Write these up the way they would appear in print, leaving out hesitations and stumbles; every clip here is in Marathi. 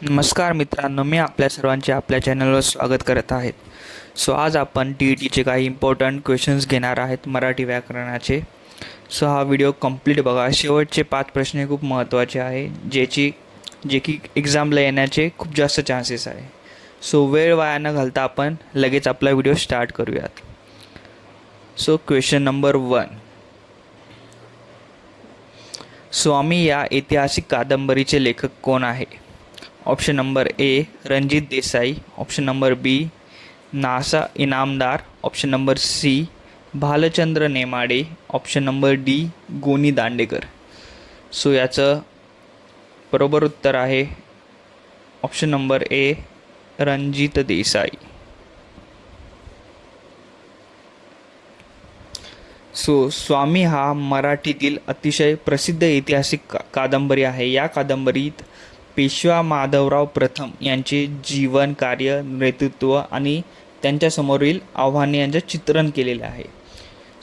नमस्कार मित्रांनो, मी आपल्या सर्वांचे आपल्या चॅनलवर स्वागत करत आहेत. आज आपण टी काही इम्पॉर्टंट क्वेश्चन्स घेणार आहेत मराठी व्याकरणाचे. हा व्हिडिओ कंप्लीट बघा. शेवटचे 5 प्रश्न हे खूप महत्त्वाचे आहे, जे की एक्झामला येण्याचे खूप जास्त चान्सेस आहे. वेळ वाया न घालता आपण लगेच आपला व्हिडिओ स्टार्ट करूयात. Question number 1. स्वामी या ऐतिहासिक कादंबरीचे लेखक कोण आहे? Option number A Ranjit Desai, option number B Na Sa Inamdar, option number C Bhalchandra Nemade, option number D Go Ni Dandekar. याचं बरोबर उत्तर आहे option number A Ranjit Desai. Swami हा मराठीतील अतिशय प्रसिद्ध ऐतिहासिक कादंबरी आहे. या कादंबरीत पेशवा माधवराव प्रथम यांचे जीवन, कार्य, नेतृत्व आणि त्यांच्यासमोरील आव्हाने यांचे चित्रण केलेले आहे.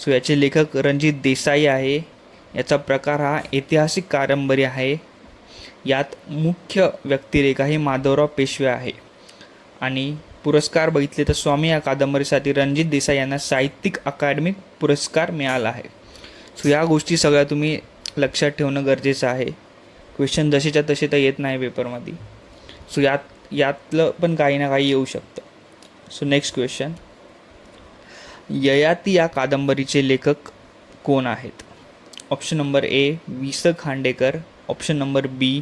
याचे लेखक रणजित देसाई आहे. याचा प्रकार हा ऐतिहासिक कादंबरी आहे. यात मुख्य व्यक्तिरेखा ही माधवराव पेशवे आहे. आणि पुरस्कार बघितले तर स्वामी या कादंबरीसाठी रणजित देसाई यांना साहित्यिक अकादमी पुरस्कार मिळाला आहे. या गोष्टी सगळ्या तुम्ही लक्षात ठेवणं गरजेचं आहे. क्वेश्चन जसेच्या तसे तर येत नाही पेपरमध्ये. यातलं पण काही ना काही येऊ शकतं. Next question. ययाती या कादंबरीचे लेखक कोण आहेत? Option number A V S Khandekar, option number B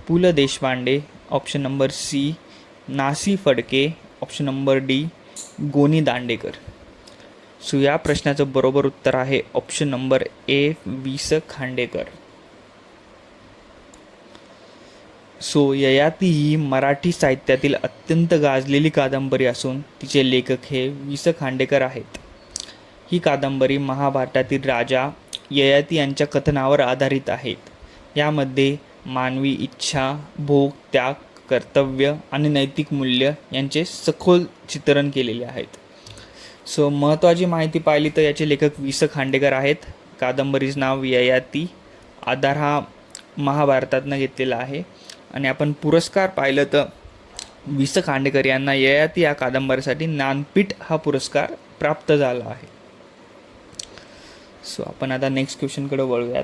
Pu La Deshpande, option number C Nasi Phadke, option number D Go Ni Dandekar. या प्रश्नाचं बरोबर उत्तर आहे option number A V S Khandekar. Yayati ही मराठी साहित्यातील अत्यंत गाजलेली कादंबरी असून तिचे लेखक हे वि स खांडेकर आहेत. ही कादंबरी महाभारतातील राजा ययाती यांच्या कथनावर आधारित आहेत. यामध्ये मानवी इच्छा, भोग, त्याग, कर्तव्य आणि नैतिक मूल्य यांचे सखोल चित्रण केलेले आहेत. महत्त्वाची माहिती पाहिली तर याचे लेखक वि स खांडेकर आहेत. कादंबरीचं नाव ययाती. आधार हा महाभारतातनं घेतलेला आहे. आणि आपण पुरस्कार पाहिलं तर वि स खांडेकर यांना ययाती या कादंबरीसाठी ज्ञानपीठ हा पुरस्कार प्राप्त झाला आहे. आपण आता नेक्स्ट क्वेश्चनकडे वळूयात.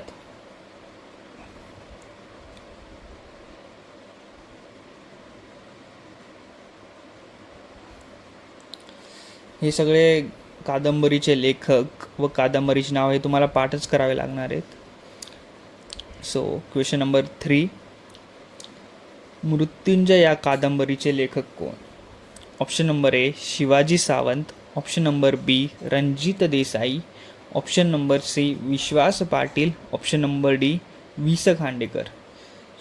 हे सगळे कादंबरीचे लेखक व कादंबरीचे नाव हे तुम्हाला पाठच करावे लागणार आहेत. Question number 3. मृत्युंजय या कादंबरीचे लेखक कोण? Option number A Shivaji Sawant, option number B Ranjit Desai, option number C Vishwas Patil, option number D V S Khandekar.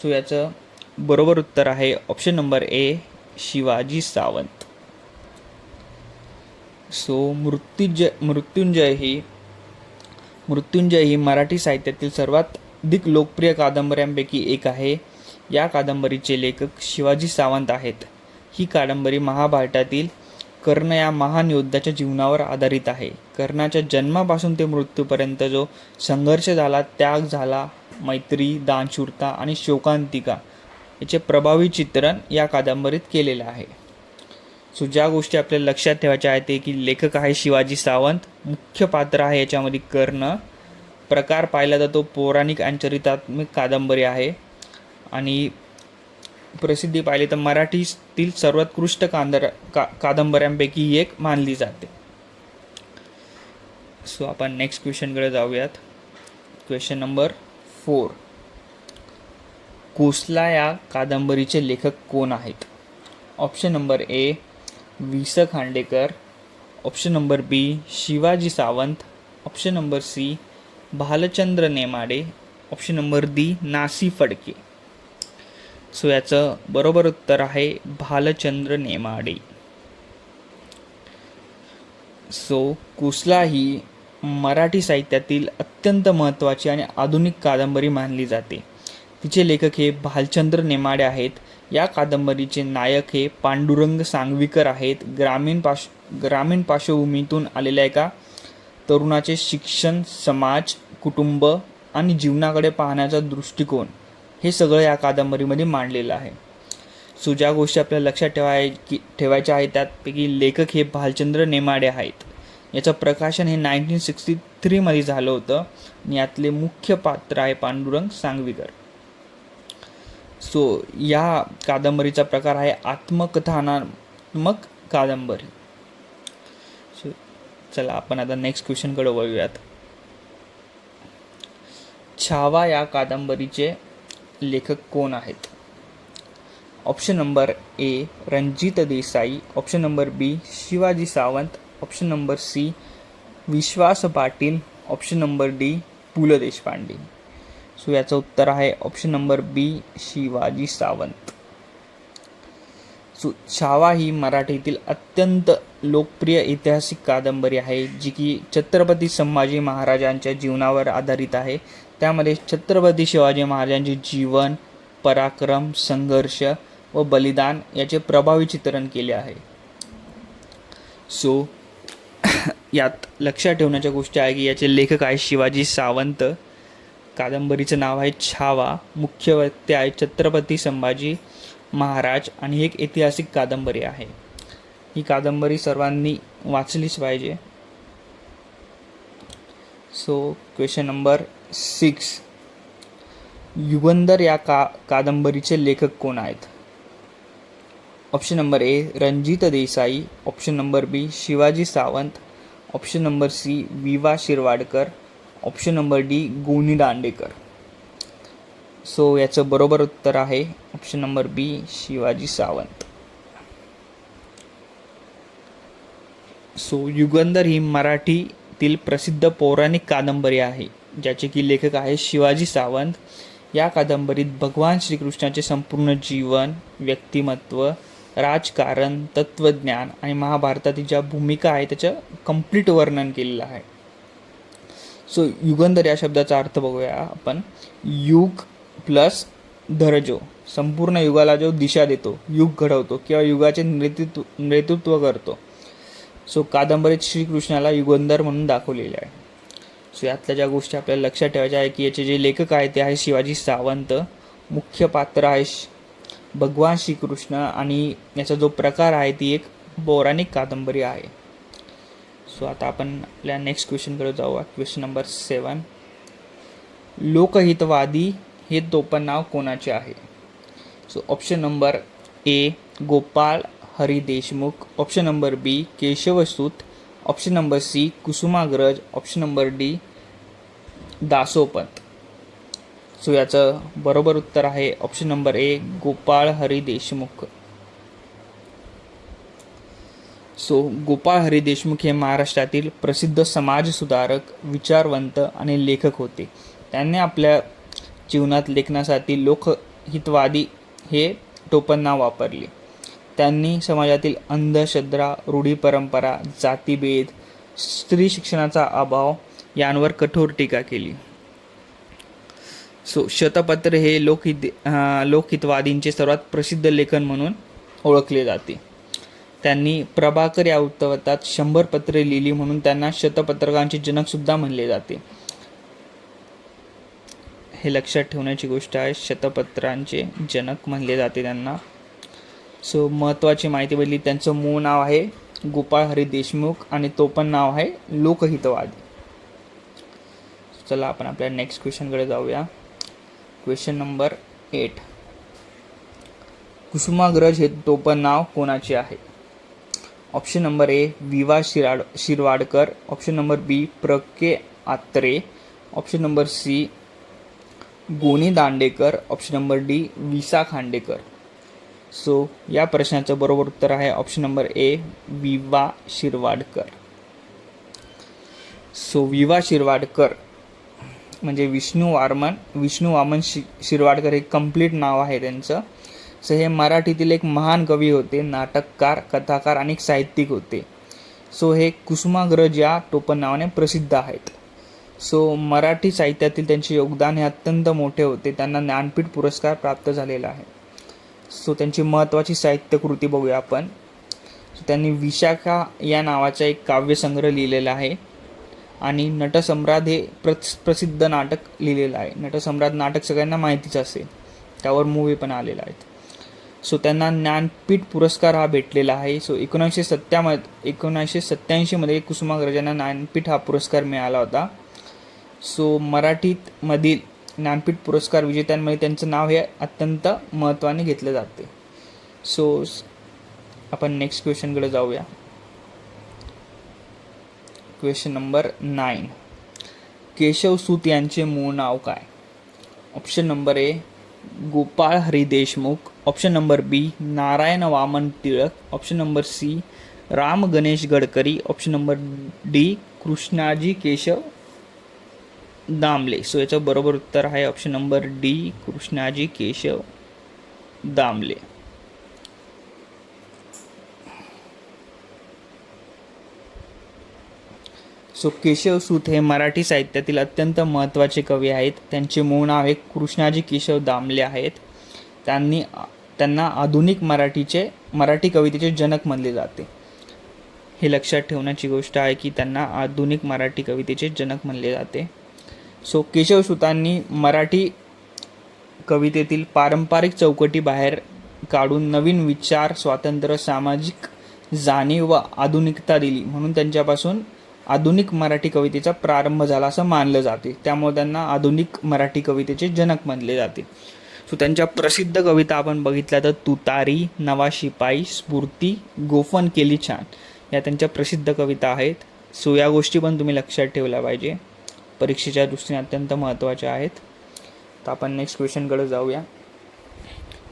याचं बरोबर उत्तर आहे option number A Shivaji Sawant. Mrityunjay ही मराठी साहित्यातील सर्वात अधिक लोकप्रिय कादंबऱ्यांपैकी एक आहे. या कादंबरीचे लेखक शिवाजी सावंत आहेत. ही कादंबरी महाभारतातील कर्ण या महान योद्ध्याच्या जीवनावर आधारित आहे. कर्णाच्या जन्मापासून ते मृत्यूपर्यंत जो संघर्ष झाला, त्याग झाला, मैत्री, दानशूरता आणि शोकांतिका याचे प्रभावी चित्रण या कादंबरीत केलेले आहे. ज्या गोष्टी आपल्याला लक्षात ठेवायच्या आहेत ते की लेखक आहे शिवाजी सावंत, मुख्य पात्र आहे याच्यामध्ये कर्ण, प्रकार पाहिला तर तो पौराणिक आणि चरित्रात्मक कादंबरी आहे आणि प्रसिद्धी पाहिली तर मराठीतील सर्वोत्कृष्ट कादंबऱ्यांपैकी एक मानली जाते. आपण नेक्स्ट क्वेश्चनकडे जाऊयात. Question number 4. कोसला या कादंबरीचे लेखक कोण आहेत? Option number A V S Khandekar, option number B Shivaji Sawant, option number C Bhalchandra Nemade, option number D Na Si Phadke. याचं बरोबर उत्तर आहे भालचंद्र नेमाडे. कोसला ही मराठी साहित्यातील अत्यंत महत्त्वाची आणि आधुनिक कादंबरी मानली जाते. तिचे लेखक हे भालचंद्र नेमाडे आहेत. या कादंबरीचे नायक हे पांडुरंग सांगवीकर आहेत. ग्रामीण पार्श्वभूमीतून आलेल्या एका तरुणाचे शिक्षण, समाज, कुटुंब आणि जीवनाकडे पाहण्याचा दृष्टिकोन हे सगळं या कादंबरीमध्ये मांडलेलं आहे. सो ज्या गोष्टी आपल्याला लक्षात ठेवायच्या आहेत त्यापैकी लेखक हे भालचंद्र नेमाडे आहेत. याचं प्रकाशन हे 1963मध्ये झालं होतं आणि यातले मुख्य पात्र आहे पांडुरंग सांगवीकर. सो या कादंबरीचा प्रकार आहे आत्मकथनात्मक कादंबरी. सो चला आपण आता नेक्स्ट क्वेश्चनकडे वळूयात. छावा या कादंबरीचे लेखक कोण आहेत? Option number A Ranjit Desai, option number B Shivaji Sawant, option number C Vishwas Patil, option number D Pu La Deshpande. So याचं उत्तर आहे option number B Shivaji Sawant. So Chhava ही मराठीतील अत्यंत लोकप्रिय ऐतिहासिक कादंबरी आहे जी की छत्रपती संभाजी महाराजांच्या जीवनावर आधारित आहे. त्यामध्ये छत्रपती शिवाजी महाराजांचे जीवन, पराक्रम, संघर्ष व बलिदान याचे प्रभावी चित्रण केले आहे. सो यात लक्षात ठेवण्याच्या गोष्टी आहे की याचे लेखक आहे शिवाजी सावंत. कादंबरीचं नाव आहे छावा. मुख्य व्यक्ती आहे छत्रपती संभाजी महाराज आणि ही एक ऐतिहासिक कादंबरी आहे. ही कादंबरी सर्वांनी वाचलीच पाहिजे. So question number 6. युगंधर या कादंबरीचे लेखक कोण आहेत? Option number A Ranjit Desai, option number B Shivaji Sawant, option number C विवा Shirwadkar, option number D Go Ni Dandekar. So याचं बरोबर उत्तर आहे option number B Shivaji Sawant. So Yugandhar ही मराठीतील प्रसिद्ध पौराणिक कादंबरी आहे ज्याचे की लेखक आहे शिवाजी सावंत. या कादंबरीत भगवान श्रीकृष्णाचे संपूर्ण जीवन, व्यक्तिमत्व, राजकारण, तत्त्वज्ञान आणि महाभारतातील ज्या भूमिका आहे त्याचं कंप्लीट वर्णन केलेलं आहे. सो युगंधर या शब्दाचा अर्थ बघूया आपण. युग प्लस धरजो, संपूर्ण युगाला जो दिशा देतो, युग घडवतो किंवा युगाचे नेतृत्व करतो. सो कादंबरीत श्रीकृष्णाला युगंधर म्हणून दाखवलेले आहे. सो यातल्या ज्या गोष्टी आपल्याला लक्षात ठेवायच्या आहे की याचे जे लेखक आहेत ते आहे शिवाजी सावंत. मुख्य पात्र आहे भगवान श्रीकृष्ण आणि याचा जो प्रकार आहे ती एक पौराणिक कादंबरी आहे. सो आता आपण आपल्या नेक्स्ट क्वेश्चनकडे जाऊया. Question number 7. लोकहितवादी हे टोपणनाव कोणाचे आहे? So option number A Gopal Hari Deshmukh, option number B Keshavsut, option number C Kusumagraj, option number D Dasopant. So याचं बरोबर उत्तर आहे option number A Gopal Hari Deshmukh. So Gopal Hari Deshmukh हे महाराष्ट्रातील प्रसिद्ध समाजसुधारक, विचारवंत आणि लेखक होते. त्यांनी आपल्या जीवनात लेखनासाठी लोकहितवादी हे टोपणनाव वापरले. त्यांनी समाजातील अंधश्रद्धा, रूढी परंपरा, जातीभेद, स्त्री शिक्षणाचा अभाव यांवर कठोर टीका केली. सो शतपत्र हे लोकहितवादींचे सर्वात प्रसिद्ध लेखन म्हणून ओळखले जाते. त्यांनी प्रभाकर या वृत्तपत्रात 100 पत्रे लिहिली म्हणून त्यांना शतपत्रकांचे जनकसुद्धा म्हणले जाते. हे लक्षात ठेवण्याची गोष्ट आहे, शतपत्रांचे जनक म्हणले जाते त्यांना. सो महत्त्वाची माहिती बदली, त्यांचं मूळ नाव आहे गोपाळ हरी देशमुख आणि तो पण नाव आहे लोकहितवादी. चला आपण आपल्या नेक्स्ट क्वेश्चनकडे जाऊया. Question number 8. कुसुमाग्रज हे टोपण नाव कोणाचे आहे? ऑप्शन नंबर ए विवा शिरवाडकर, ऑप्शन नंबर बी प्र.के. आत्रे, ऑप्शन नंबर सी गोनी Dandekar, option number D visa Khandekar. So या प्रश्नाचं बरोबर उत्तर आहे ऑप्शन नंबर ए विवा शिरवाडकर. सो विवा शिरवाडकर म्हणजे विष्णू वामन शिरवाडकर हे कंप्लीट नाव आहे त्यांचं. सो हे मराठीतील एक महान कवी होते, नाटककार, कथाकार आणि साहित्यिक होते. सो हे कुसुमाग्रज या टोपण नावाने प्रसिद्ध आहेत. सो मराठी साहित्यातील त्यांचे योगदान हे अत्यंत मोठे होते. त्यांना ज्ञानपीठ पुरस्कार प्राप्त झालेला आहे. सो त्यांची महत्त्वाची साहित्यकृती बघूया आपण. सो त्यांनी विशाखा या नावाचा एक काव्यसंग्रह लिहिलेला आहे आणि नटसम्राट हे प्रसिद्ध नाटक लिहिलेलं आहे. नटसम्राट नाटक सगळ्यांना माहितीच असेल, त्यावर मूवी पण आलेला आहे. सो त्यांना ज्ञानपीठ पुरस्कार हा भेटलेला आहे. सो 1987मध्ये कुसुमाग्रज यांना ज्ञानपीठ हा पुरस्कार मिळाला होता. सो मराठीमधील ज्ञानपीठ पुरस्कार विजेत्यांमध्ये त्यांचं नाव हे अत्यंत महत्त्वाने घेतलं जाते. सो आपण नेक्स्ट क्वेश्चनकडे जाऊया. Question number 9. केशवसूत यांचे मूळ नाव काय? Option number A Gopal Hari Deshmukh, option number B Narayan Waman Tilak, option number C Ram Ganesh Gadkari, option number D Krishnaji Keshav Damle. So याचं बरोबर उत्तर आहे option number D Krishnaji Keshav Damle. So Keshavsut हे मराठी साहित्यातील अत्यंत महत्त्वाचे कवी आहेत. त्यांचे मूळ नाव हे कृष्णाजी केशव दामले आहेत. त्यांना आधुनिक मराठी कवितेचे जनक मानले जाते. हे लक्षात ठेवण्याची गोष्ट आहे की त्यांना आधुनिक मराठी कवितेचे जनक मानले जाते. सो केशवसूतांनी मराठी कवितेतील पारंपरिक चौकटी बाहेर काढून नवीन विचार, स्वातंत्र्य, सामाजिक जाणीव व आधुनिकता दिली, म्हणून त्यांच्यापासून आधुनिक मराठी कवितेचा प्रारंभ झाला असं मानलं जाते. त्यामुळे त्यांना आधुनिक मराठी कवितेचे जनक मानले जाते. सो त्यांच्या प्रसिद्ध कविता आपण बघितल्या तर तुतारी, नवा शिपाई, स्फूर्ती, गोफन केली छान या त्यांच्या प्रसिद्ध कविता आहेत. सो या गोष्टी पण तुम्ही लक्षात ठेवल्या पाहिजे, परीक्षेच्या दृष्टीने अत्यंत महत्त्वाच्या आहेत. तर आपण नेक्स्ट क्वेश्चनकडे जाऊया.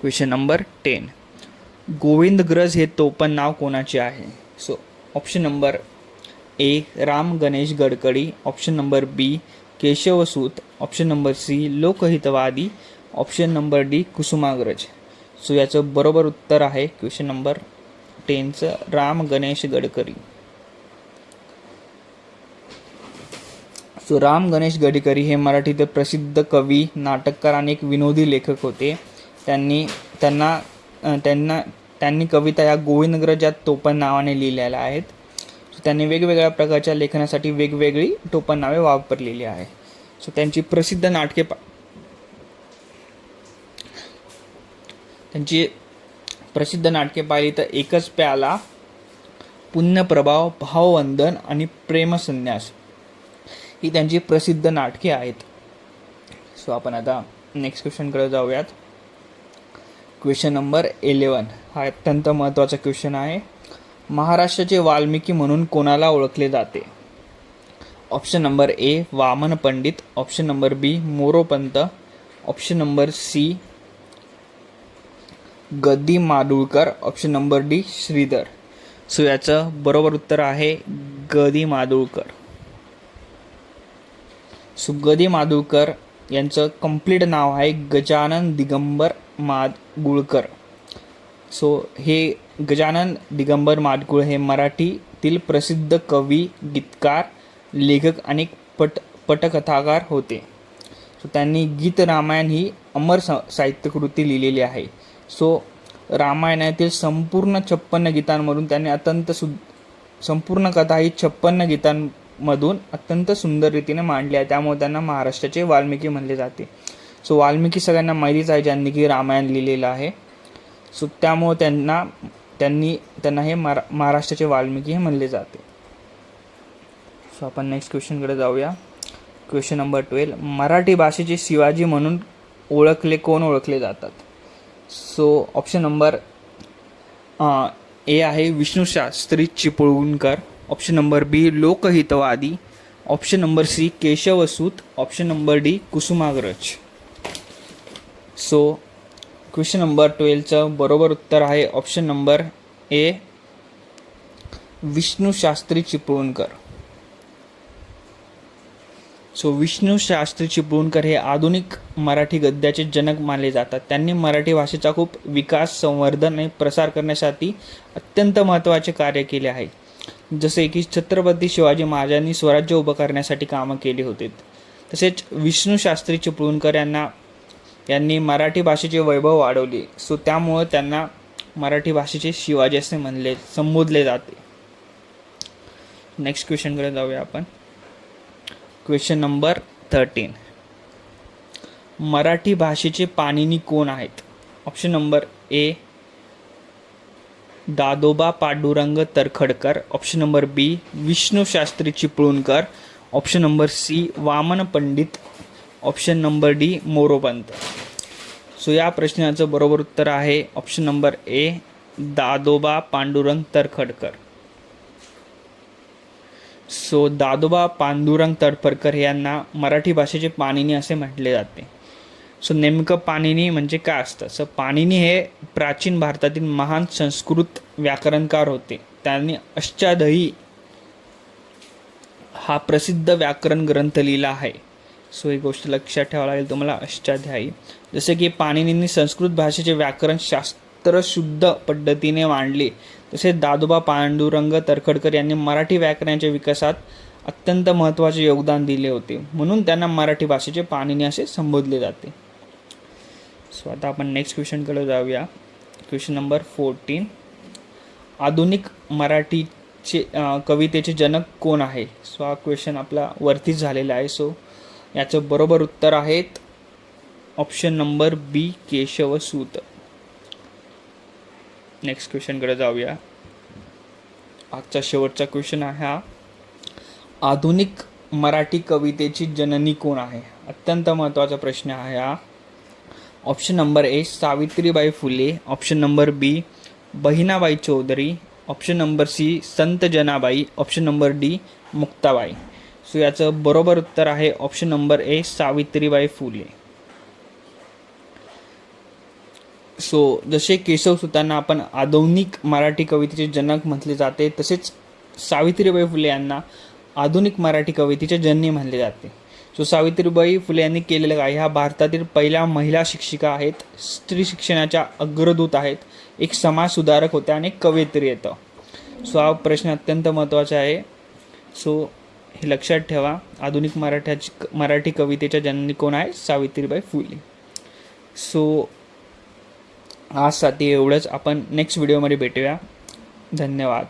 Question number 10. गोविंदग्रज हे टोपण नाव कोणाचे आहे? So option number A Ram Ganesh Gadkari, option number B Keshavsut, option number C Lokhitwadi, option number D Kusumagraj. So याचं बरोबर उत्तर आहे क्वेश्चन नंबर 10चं राम गणेश गडकरी. सो राम गणेश गडकरी हे मराठीतील प्रसिद्ध कवी, नाटककार आणि एक विनोदी लेखक होते. त्यांनी कविता या गोविंदग्रज या टोपण नावाने लिहिलेल्या आहेत. त्यांनी वेगवेगळ्या प्रकारच्या लेखनासाठी वेगवेगळी टोपण नावे वापरलेली आहे. सो त्यांची प्रसिद्ध नाटके पाहिली तर एकच प्याला, पुण्यप्रभाव, भाववंदन आणि प्रेमसन्यास ही त्यांची प्रसिद्ध नाटके आहेत. सो आपण आता नेक्स्ट क्वेश्चनकडे जाऊयात. क्वेश्चन नंबर 11 हा अत्यंत महत्त्वाचा क्वेश्चन आहे. महाराष्ट्राचे वाल्मिकी म्हणून कोणाला ओळखले जाते? Option number A Vaman Pandit, option number B Moropant, option number C गदी Madgulkar, option number D Shridhar. So याचं बरोबर उत्तर आहे गदी माडुळकर. सो गदी माडुळकर यांचं कंप्लीट नाव आहे गजानन दिगंबर माडगुळकर. सो हे गजानन दिगंबर माडगुळ हे मराठीतील प्रसिद्ध कवी, गीतकार, लेखक आणि पटकथाकार होते. सो त्यांनी गीत रामायण ही अमर साहित्यकृती लिहिलेली आहे. सो रामायणातील संपूर्ण 56 गीतांमधून त्यांनी संपूर्ण कथा ही 56 गीतांमधून अत्यंत सुंदर रीतीने मांडली आहे. त्यामुळे त्यांना महाराष्ट्राचे वाल्मिकी म्हणले जाते. सो वाल्मिकी सगळ्यांना माहितीच आहे ज्यांनी की रामायण लिहिलेलं आहे. सो त्यामुळे त्यांना हे महाराष्ट्राचे वाल्मिकी हे म्हणले जाते. सो आपण नेक्स्ट क्वेश्चनकडे जाऊया. Question number 12. मराठी भाषेचे शिवाजी म्हणून कोण ओळखले जातात? सो ऑप्शन नंबर ए आहे Vishnushastri Chiplunkar, option number B Lokhitwadi, option number C Keshavsut, option number D Kusumagraj. So question number 12चं बरोबर उत्तर आहे option number A Vishnushastri Chiplunkar. So Vishnushastri Chiplunkar हे आधुनिक मराठी गद्याचे जनक मानले जातात. त्यांनी मराठी भाषेचा खूप विकास, संवर्धन आणि प्रसार करण्यासाठी अत्यंत महत्त्वाचे कार्य केले आहे. जसे की छत्रपती शिवाजी महाराजांनी स्वराज्य उभं करण्यासाठी कामं केली होती. तसेच विष्णुशास्त्री चिपळूणकर यांनी मराठी भाषेचे वैभव वाढवले. सो त्यामुळे त्यांना मराठी भाषेचे शिवाजी असे संबोधले जाते. नेक्स्ट क्वेश्चनकडे जाऊया आपण. Question number 13. मराठी भाषेचे पाणिनी कोण आहेत? Option number A Dadoba Pandurang Tarkhadkar, option number B Vishnu Shastri Chiplunkar, option number C Waman Pandit, option number D Moropant. So या प्रश्नाचं बरोबर उत्तर आहे option number A Dadoba Pandurang Tarkhadkar. So Dadoba Pandurang Tarkhadkar यांना मराठी भाषेचे पाणिनी असे म्हटले जाते. सो नेमकं पाणिनी म्हणजे काय असतं? सो पाणिनी हे प्राचीन भारतातील महान संस्कृत व्याकरणकार होते. त्यांनी अष्टाध्यायी हा प्रसिद्ध व्याकरण ग्रंथ लिहिला आहे. सो ही गोष्ट लक्षात ठेवावी लागेल तुम्हाला, अष्टाध्यायी. जसे की पाणिनींनी संस्कृत भाषेचे व्याकरण शास्त्र शुद्ध पद्धतीने मांडले, तसेच दादोबा पांडुरंग तरखडकर यांनी मराठी व्याकरणाच्या विकासात अत्यंत महत्त्वाचे योगदान दिले होते, म्हणून त्यांना मराठी भाषेचे पाणिनी असे संबोधले जाते. सो आता आपण नेक्स्ट क्वेश्चनकडे जाऊया. Question number 14. आधुनिक मराठीचे कवितेचे जनक कोण आहे? सो हा क्वेश्चन आपला वरतीच झालेला आहे. सो याचं बरोबर उत्तर आहेत option number B Keshavsut. Next क्वेश्चनकडे जाऊया. आजचा शेवटचा क्वेश्चन आहे हा. आधुनिक मराठी कवितेची जननी कोण आहे? अत्यंत महत्त्वाचा प्रश्न आहे हा. Option number A Savitribai Phule, option number B Bahinabai Chaudhari, option number C Sant Janabai, option number D Muktabai. So याचं बरोबर उत्तर आहे option number A Savitribai Phule. So जसे केशवसुतांना आपण आधुनिक मराठी कवितेचे जनक म्हटले जाते, तसेच सावित्रीबाई फुले यांना आधुनिक मराठी कवितेचे जननी म्हटले जाते. सो सावित्रीबाई फुले यांनी केलेलं काय? ह्या भारतातील पहिल्या महिला शिक्षिका आहेत, स्त्री शिक्षणाच्या अग्रदूत आहेत, एक समाज सुधारक होत्या आणि कवयित्री येतं. सो हा प्रश्न अत्यंत महत्त्वाचा आहे. सो हे लक्षात ठेवा, आधुनिक मराठी कवितेच्या जननी कोण आहे? सावित्रीबाई फुले. सो आजसाठी एवढंच. आपण नेक्स्ट व्हिडिओमध्ये भेटूया. धन्यवाद.